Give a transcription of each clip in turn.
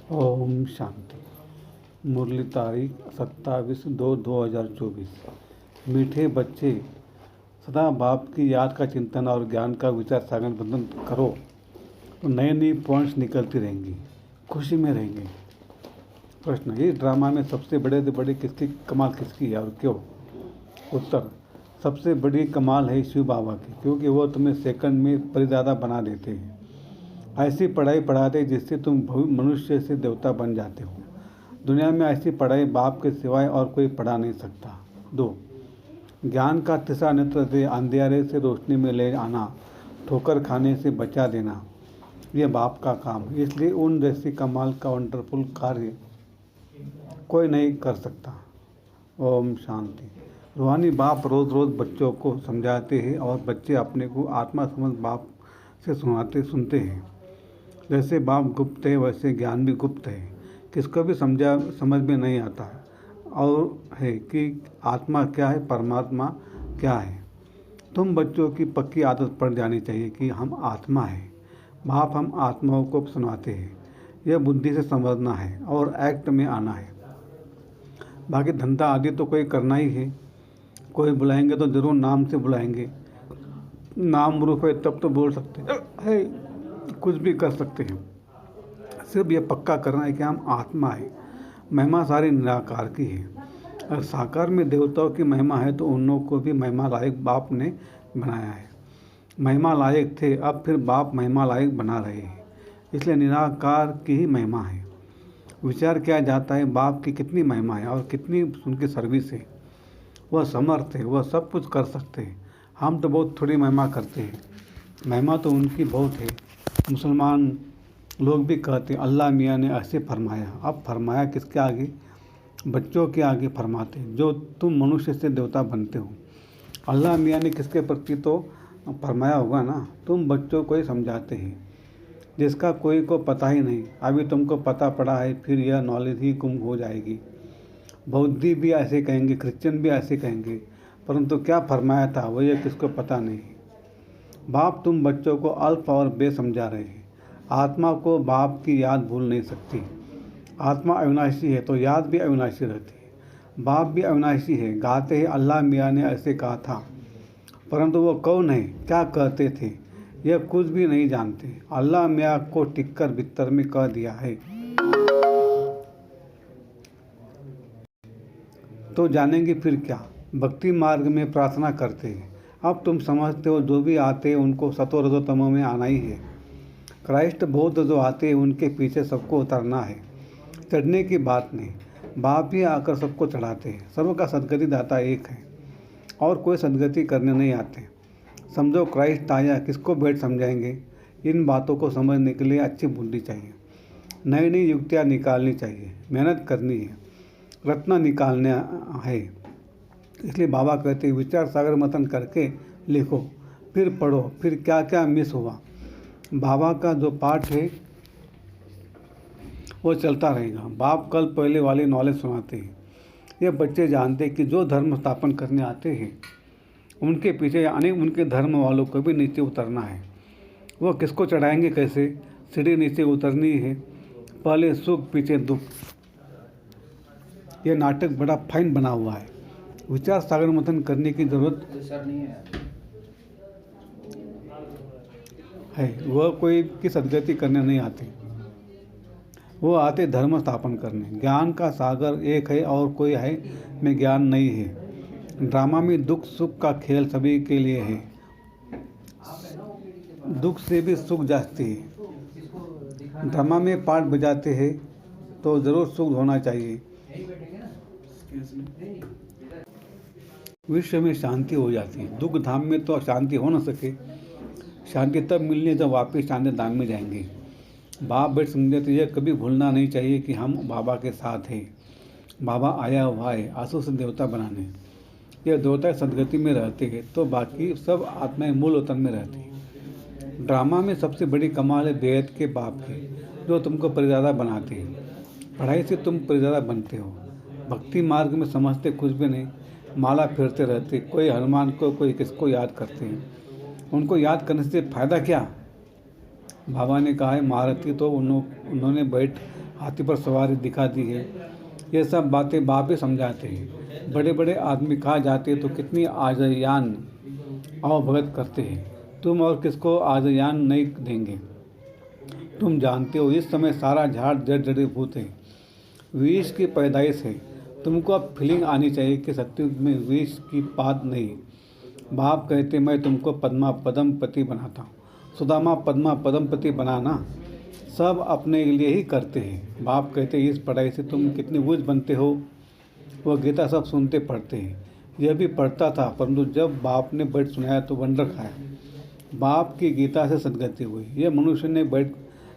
ओम शांति। मुरली तारीख 27/2/2024। मीठे बच्चे, सदा बाप की याद का चिंतन और ज्ञान का विचार सागर बंधन करो तो नए नए पॉइंट्स निकलती रहेंगी, खुशी में रहेंगे। प्रश्न, इस ड्रामा में सबसे बड़े से बड़े किसकी कमाल किसकी है और क्यों? उत्तर, सबसे बड़ी कमाल है शिव बाबा की, क्योंकि वो तुम्हें सेकंड में परिदादा बना देते हैं। ऐसी पढ़ाई पढ़ाते जिससे तुम मनुष्य से देवता बन जाते हो। दुनिया में ऐसी पढ़ाई बाप के सिवाय और कोई पढ़ा नहीं सकता। 2, ज्ञान का तीसरा नेत्र से अंधेरे से रोशनी में ले आना, ठोकर खाने से बचा देना, यह बाप का काम है। इसलिए उन जैसी कमाल का वंडरफुल कार्य कोई नहीं कर सकता। ओम शांति। रूहानी बाप रोज़ रोज़ बच्चों को समझाते हैं और बच्चे अपने को आत्मा समझ बाप से सुनते हैं। जैसे बाप गुप्त है वैसे ज्ञान भी गुप्त है, किसको भी समझ में नहीं आता और है कि आत्मा क्या है, परमात्मा क्या है। तुम बच्चों की पक्की आदत पड़ जानी चाहिए कि हम आत्मा है। बाप हम आत्माओं को सुनाते हैं, यह बुद्धि से समझना है और एक्ट में आना है। बाकी धंधा आदि तो कोई करना ही है। कोई बुलाएंगे तो जरूर नाम से बुलाएंगे, नाम रूप है तब तो बोल सकते है, कुछ भी कर सकते हैं। सिर्फ ये पक्का करना है कि हम आत्मा है। महिमा सारी निराकार की है। अगर साकार में देवताओं की महिमा है तो उन लोगों को भी महिमा लायक बाप ने बनाया है। महिमा लायक थे, अब फिर बाप महिमा लायक बना रहे हैं, इसलिए निराकार की ही महिमा है। विचार किया जाता है बाप की कितनी महिमा है और कितनी उनकी सर्विस है। वह समर्थ है, वह सब कुछ कर सकते हैं। हम तो बहुत थोड़ी महिमा करते हैं, महिमा तो उनकी बहुत है। मुसलमान लोग भी कहते हैं अल्लाह मियाँ ने ऐसे फरमाया। अब फरमाया किसके आगे? बच्चों के आगे फरमाते हैं, जो तुम मनुष्य से देवता बनते हो। अल्लाह मियाँ ने किसके प्रति तो फरमाया होगा ना। तुम बच्चों को ही समझाते हैं जिसका कोई को पता ही नहीं। अभी तुमको पता पड़ा है, फिर यह नॉलेज ही गुम हो जाएगी। बौद्धी भी ऐसे कहेंगे, क्रिश्चियन भी ऐसे कहेंगे, परंतु क्या फरमाया था वो ये किसको पता नहीं। बाप तुम बच्चों को अल्फ और बे समझा रहे हैं। आत्मा को बाप की याद भूल नहीं सकती। आत्मा अविनाशी है तो याद भी अविनाशी रहती है। बाप भी अविनाशी है। गाते हैं अल्लाह मियाँ ने ऐसे कहा था, परंतु वो कौन है, क्या कहते थे, यह कुछ भी नहीं जानते। अल्लाह मियाँ को टिक्कर बित्तर में कह दिया है तो जानेंगे फिर क्या। भक्ति मार्ग में प्रार्थना करते हैं। अब तुम समझते हो जो भी आते हैं उनको सतो रजो तमो में आना ही है। क्राइस्ट बौद्ध जो आते हैं उनके पीछे सबको उतरना है। चढ़ने की बात नहीं, बाप ही आकर सबको चढ़ाते हैं। सर्व का सदगति दाता एक है और कोई सदगति करने नहीं आते। समझो क्राइस्ट आया, किसको भेंट समझाएंगे। इन बातों को समझने के लिए अच्छी बुद्धि चाहिए, नई नई युक्तियाँ निकालनी चाहिए, मेहनत करनी है, रत्न निकालने है। इसलिए बाबा कहते हैं विचार सागर मंथन करके लिखो, फिर पढ़ो, फिर क्या क्या मिस हुआ। बाबा का जो पाठ है वो चलता रहेगा। बाप कल पहले वाली नॉलेज सुनाते हैं। ये बच्चे जानते हैं कि जो धर्म स्थापन करने आते हैं उनके पीछे यानी उनके धर्म वालों को भी नीचे उतरना है। वो किसको चढ़ाएंगे, कैसे? सीढ़ी नीचे उतरनी है, पहले सुख पीछे दुख। ये नाटक बड़ा फाइन बना हुआ है। विचार सागर मंथन करने की जरूरत है। वह कोई की सदगति करने नहीं आते, वो आते धर्म स्थापन करने। ज्ञान का सागर एक है और कोई है में ज्ञान नहीं है। ड्रामा में दुख सुख का खेल सभी के लिए है। दुख से भी सुख जाती है। ड्रामा में पाठ बजाते हैं तो जरूर सुख होना चाहिए। विश्व में शांति हो जाती है। दुख धाम में तो शांति हो न सके। शांति तब मिलनी जब वापस शांति धाम में जाएंगे। बाप बैठ समझे तो यह कभी भूलना नहीं चाहिए कि हम बाबा के साथ हैं। बाबा आया हुआ है आंसू से देवता बनाने। यह देवता सदगति में रहते हैं तो बाकी सब आत्माएं मूल वतन में रहती हैं। ड्रामा में सबसे बड़ी कमाल है बेहद के बाप की, जो तुमको परिजादा बनाते हैं। पढ़ाई से तुम परिजादा बनते हो। भक्ति मार्ग में समझते कुछ भी नहीं, माला फेरते रहते। कोई हनुमान को, कोई किसको याद करते हैं। उनको याद करने से फ़ायदा क्या? बाबा ने कहा है महारथी तो उन्होंने बैठ हाथी पर सवारी दिखा दी है। ये सब बातें बाप ही समझाते हैं। बड़े बड़े आदमी कहा जाते तो कितनी आजयान अवभगत करते हैं। तुम और किसको आजयान नहीं देंगे। तुम जानते हो इस समय सारा झाड़ जड़ जड़ीभूत है, विष की पैदाइश है। तुमको अब फीलिंग आनी चाहिए कि सत्युग में विष की बात नहीं। बाप कहते मैं तुमको पद्मा पद्मपति बनाता हूँ। सुदामा पद्मा पद्मपति बनाना सब अपने लिए ही करते हैं। बाप कहते इस पढ़ाई से तुम कितने बूझ बनते हो। वह गीता सब सुनते पढ़ते हैं। यह भी पढ़ता था, परंतु जब बाप ने बैठ सुनाया तो वंडर खाया। बाप की गीता से सदगति हुई। यह मनुष्य ने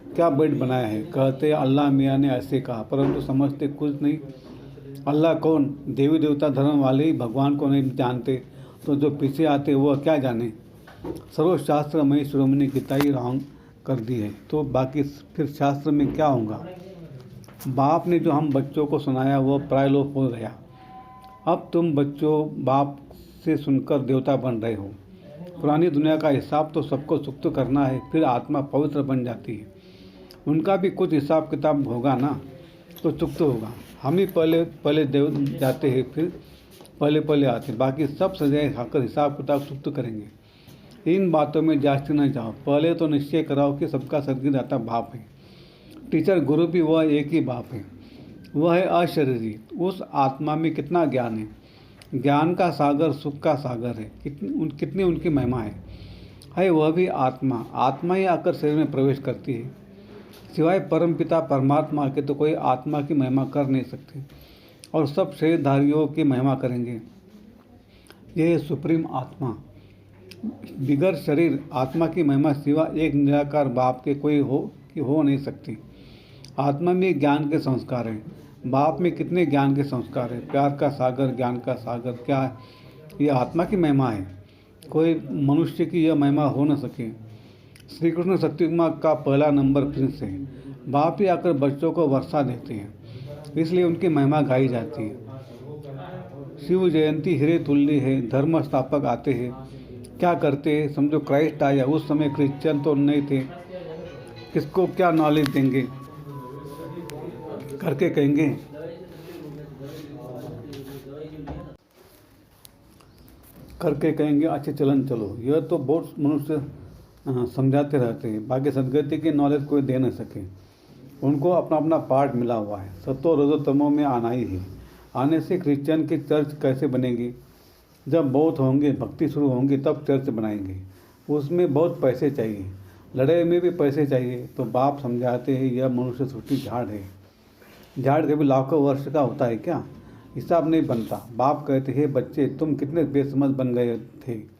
क्या बैठ बनाया है। कहते अल्लाह मियाँ ने ऐसे कहा, परंतु समझते कुछ नहीं। अल्लाह कौन? देवी देवता धर्म वाले ही भगवान को नहीं जानते, तो जो पीछे आते वह क्या जाने। सर्वशास्त्र में शिरोमणि गीता ही रॉन्ग कर दी है, तो बाकी फिर शास्त्र में क्या होगा। बाप ने जो हम बच्चों को सुनाया वह प्रायलोप हो गया। अब तुम बच्चों बाप से सुनकर देवता बन रहे हो। पुरानी दुनिया का हिसाब तो सबको सुक्त करना है, फिर आत्मा पवित्र बन जाती है। उनका भी कुछ हिसाब किताब होगा ना, तो चुक्त होगा। हम ही पहले देव जाते हैं, फिर पहले आते, बाकी सब सजाए खाकर हिसाब किताब चुक्त करेंगे। इन बातों में जास्ती न जाओ। पहले तो निश्चय कराओ कि सबका सदगतिदाता बाप है। टीचर गुरु भी वह एक ही बाप है। वह है अशरीरी। उस आत्मा में कितना ज्ञान है। ज्ञान का सागर सुख का सागर है। कितनी उनकी महिमा है वह भी आत्मा। आत्मा ही आकर शरीर में प्रवेश करती है। सिवाय परमपिता परमात्मा के तो कोई आत्मा की महिमा कर नहीं सकते, और सब शरीरधारियों की महिमा करेंगे। यह सुप्रीम आत्मा बिगर शरीर आत्मा की महिमा सिवा एक निराकार बाप के कोई हो नहीं सकती। आत्मा में ज्ञान के संस्कार हैं। बाप में कितने ज्ञान के संस्कार हैं। प्यार का सागर, ज्ञान का सागर क्या है। यह आत्मा की महिमा है। कोई मनुष्य की यह महिमा हो न सके। श्री कृष्ण सत्युग का पहला नंबर प्रिंस है। बाप ही आकर बच्चों को वर्षा देते हैं, इसलिए उनकी महिमा गाई जाती है। शिव जयंती हीरे तुल्य है। धर्म स्थापक आते हैं, क्या करते हैं समझो। क्राइस्ट आया, उस समय क्रिश्चियन तो नहीं थे। किसको क्या नॉलेज देंगे। करके कहेंगे अच्छे चलन चलो। यह तो बहुत मनुष्य समझाते रहते हैं, बाकी सदगति की नॉलेज कोई दे न सके। उनको अपना अपना पार्ट मिला हुआ है। सत्व रजो तमो में आना ही है। आने से क्रिश्चियन की चर्च कैसे बनेगी। जब बहुत होंगे, भक्ति शुरू होंगी, तब चर्च बनाएंगे। उसमें बहुत पैसे चाहिए, लड़ाई में भी पैसे चाहिए। तो बाप समझाते हैं यह मनुष्य सृष्टि झाड़ है। झाड़ कभी लाखों वर्ष का होता है क्या। हिसाब नहीं बनता। बाप कहते हैं बच्चे तुम कितने बेसमझ बन गए थे,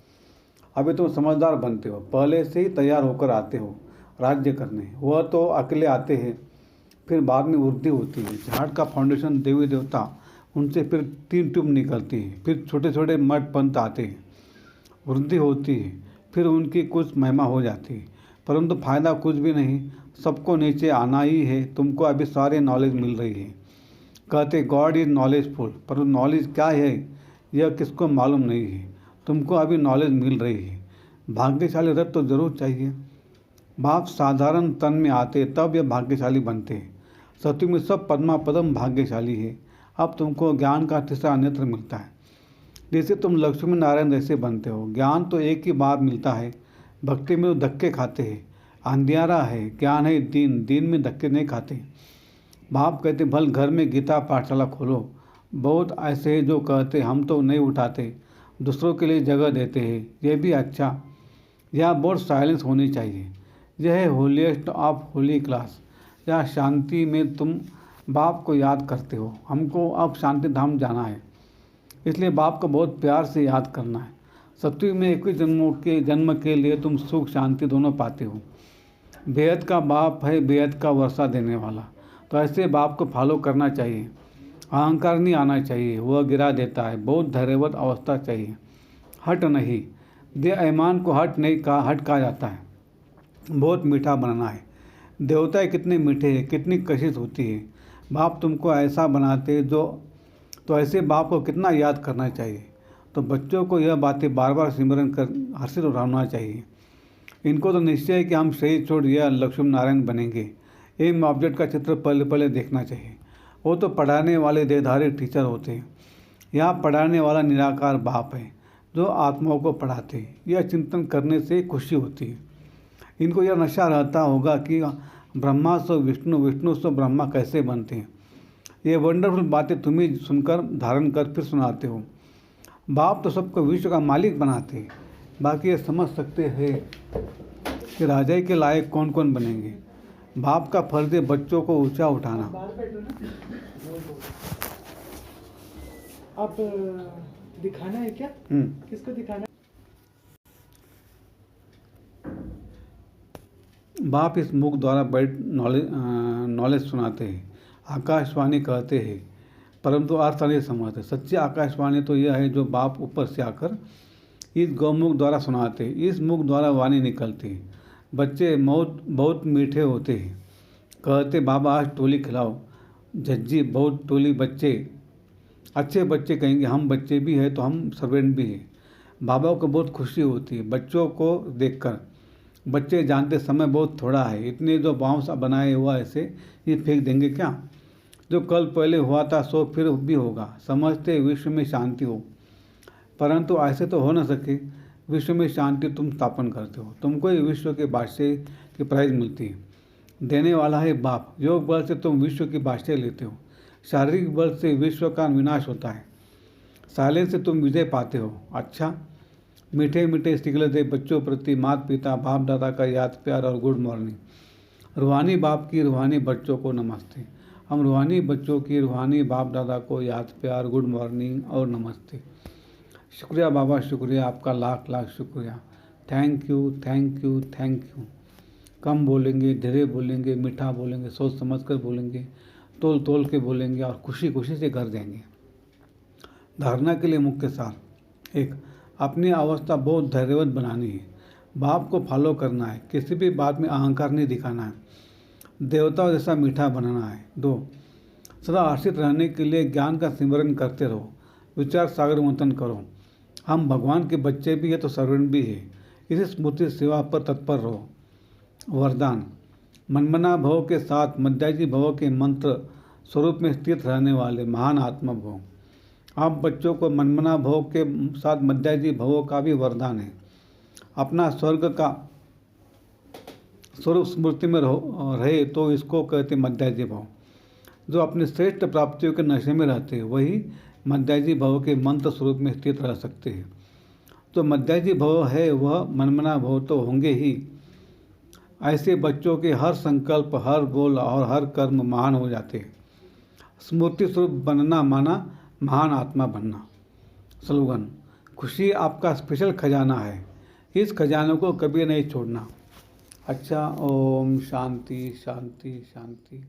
अभी तुम समझदार बनते हो। पहले से ही तैयार होकर आते हो राज्य करने। वह तो अकेले आते हैं, फिर बाद में वृद्धि होती है। झाड़ का फाउंडेशन देवी देवता, उनसे फिर 3 ट्यूब निकलती है, फिर छोटे छोटे मठ पंथ आते हैं, वृद्धि होती है, फिर उनकी कुछ महिमा हो जाती है, परंतु फायदा कुछ भी नहीं। सबको नीचे आना ही है। तुमको अभी सारे नॉलेज मिल रही है। कहते गॉड इज नॉलेजफुल, पर नॉलेज क्या है यह किसको मालूम नहीं है। तुमको अभी नॉलेज मिल रही है। भाग्यशाली रथ तो जरूर चाहिए। बाप साधारण तन में आते तब यह भाग्यशाली बनते हैं। सत्युग में सब पद्मा पद्म भाग्यशाली है। अब तुमको ज्ञान का तीसरा नेत्र मिलता है, जैसे तुम लक्ष्मी नारायण जैसे बनते हो। ज्ञान तो एक ही बार मिलता है। भक्ति में तो धक्के खाते हैं। अंधियारा है, ज्ञान है दीन में धक्के नहीं खाते। बाप कहते भल घर में गीता पाठशाला खोलो। बहुत ऐसे हैं जो कहते हम तो नहीं उठाते, दूसरों के लिए जगह देते हैं। यह भी अच्छा। यहाँ बहुत साइलेंस होनी चाहिए। यह है होलीएस्ट ऑफ होली क्लास। यहाँ शांति में तुम बाप को याद करते हो। हमको अब शांति धाम जाना है, इसलिए बाप को बहुत प्यार से याद करना है। सत्युग में 21 जन्म के लिए तुम सुख शांति दोनों पाते हो। बेहद का बाप है, बेहद का वर्षा देने वाला। तो ऐसे बाप को फॉलो करना चाहिए। अहंकार नहीं आना चाहिए, वह गिरा देता है। बहुत धैर्यवत अवस्था चाहिए, हट नहीं। दे ऐमान को हट कहा जाता है। बहुत मीठा बनाना है। देवता कितने मीठे हैं, कितनी कशिश होती है। बाप तुमको ऐसा बनाते तो ऐसे बाप को कितना याद करना चाहिए। तो बच्चों को यह बातें बार बार सिमरन कर हर्षित होना चाहिए। इनको तो निश्चय है कि हम शरीर छोड़ यह लक्ष्मी नारायण बनेंगे। एम ऑब्जेक्ट का चित्र पहले पहले देखना चाहिए। वो तो पढ़ाने वाले देहधारी टीचर होते हैं। यहाँ पढ़ाने वाला निराकार बाप है जो आत्माओं को पढ़ाते हैं। यह चिंतन करने से खुशी होती है। इनको यह नशा रहता होगा कि ब्रह्मा से विष्णु, विष्णु से ब्रह्मा कैसे बनते हैं। ये वंडरफुल बातें तुम्हें सुनकर धारण कर फिर सुनाते हो। बाप तो सबको विश्व का मालिक बनाते हैं। बाकी ये समझ सकते हैं कि राजा के लायक कौन कौन बनेंगे। बाप का फर्ज है बच्चों को ऊंचा उठाना। आप दिखाना है क्या? किसको दिखाना? बाप इस मुख द्वारा बैठ नॉलेज सुनाते हैं, आकाशवाणी कहते हैं, परंतु अर्थ नहीं समझते। सच्ची आकाशवाणी तो यह है जो बाप ऊपर से आकर इस गौमुख द्वारा सुनाते हैं। इस मुख द्वारा वाणी निकलती है। बच्चे बहुत मीठे होते हैं। कहते बाबा आज टोली खिलाओ। झज्जी बहुत टोली बच्चे, अच्छे बच्चे कहेंगे हम बच्चे भी हैं तो हम सर्वेंट भी हैं। बाबा को बहुत खुशी होती है बच्चों को देखकर। बच्चे जानते समय बहुत थोड़ा है, इतने जो बाँस बनाए हुआ ऐसे ये फेंक देंगे क्या? जो कल पहले हुआ था सो फिर भी होगा। समझते विश्व में शांति हो, परंतु ऐसे तो हो न सके। विश्व में शांति तुम स्थापन करते हो, तुमको ही विश्व के बादशाह की प्राइज मिलती है। देने वाला है बाप। योग बल से तुम विश्व की बादशाह लेते हो, शारीरिक बल से विश्व का विनाश होता है। साइलेंस से तुम विजय पाते हो। अच्छा, मीठे मीठे सिगले दे बच्चों प्रति माता पिता बाप दादा का याद प्यार और गुड मॉर्निंग। रूहानी बाप की रूहानी बच्चों को नमस्ते। हम रूहानी बच्चों की रूहानी बाप दादा को याद प्यार, गुड मॉर्निंग और नमस्ते। शुक्रिया बाबा, शुक्रिया आपका, लाख लाख शुक्रिया। Thank you thank you thank you. कम बोलेंगे, धीरे बोलेंगे, मीठा बोलेंगे, सोच समझ कर बोलेंगे, तोल तोल के बोलेंगे और खुशी खुशी से घर जाएंगे। धारणा के लिए मुख्य सार: 1. अपनी अवस्था बहुत धैर्यवत बनानी है। बाप को फॉलो करना है। किसी भी बात में अहंकार नहीं दिखाना है। देवताओं जैसा मीठा बनाना है। 2. सदा आश्रित रहने के लिए ज्ञान का सिमरन करते रहो। विचार सागर मंथन करो। हम भगवान के बच्चे भी हैं तो सर्वेंट भी है। इसी स्मृति सेवा पर तत्पर रहो। वरदान: मनमना भव के साथ मध्याजी भव के मंत्र स्वरूप में स्थित रहने वाले महान आत्मा भव। आप बच्चों को मनमना भव के साथ मध्याजी भव का भी वरदान है। अपना स्वर्ग का स्वरूप स्मृति में रहे तो इसको कहते मध्याजी भव। जो अपनी श्रेष्ठ प्राप्तियों के नशे में रहते हैं वही मध्याजी भव के मंत्र स्वरूप में स्थित रह सकते हैं। तो मध्याजी भव है वह मनमना भव तो होंगे ही। ऐसे बच्चों के हर संकल्प, हर गोल और हर कर्म महान हो जाते हैं। स्मृति स्वरूप बनना माना महान आत्मा बनना। स्लोगन: खुशी आपका स्पेशल खजाना है, इस खजाने को कभी नहीं छोड़ना। अच्छा, ओम शांति शांति शांति।